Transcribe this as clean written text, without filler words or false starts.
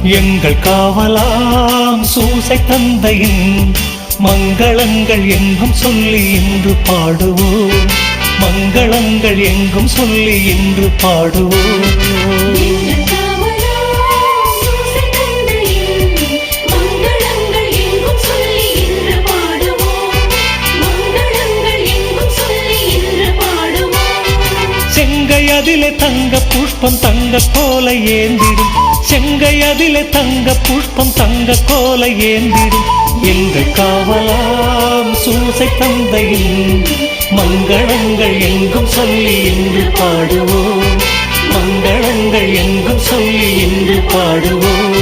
எங்கள் காவலாம் சூசை தந்தையின் மங்களங்கள் எங்கும் சொல்லி இன்று பாடுவோம். மங்களங்கள் எங்கும் சொல்லி இன்று பாடுவோம். செங்கையதிலே தங்க புஷ்பம் தங்க கோலை ஏந்திடும். செங்கையதிலே தங்க புஷ்பம் தங்க கோலை ஏந்திடும். எங்கள் காவலாம் சூசை தந்தையின் மங்களங்கள் எங்கும் சொல்லி இன்று பாடுவோம். மங்களங்கள் எங்கும் சொல்லி இன்று பாடுவோம்.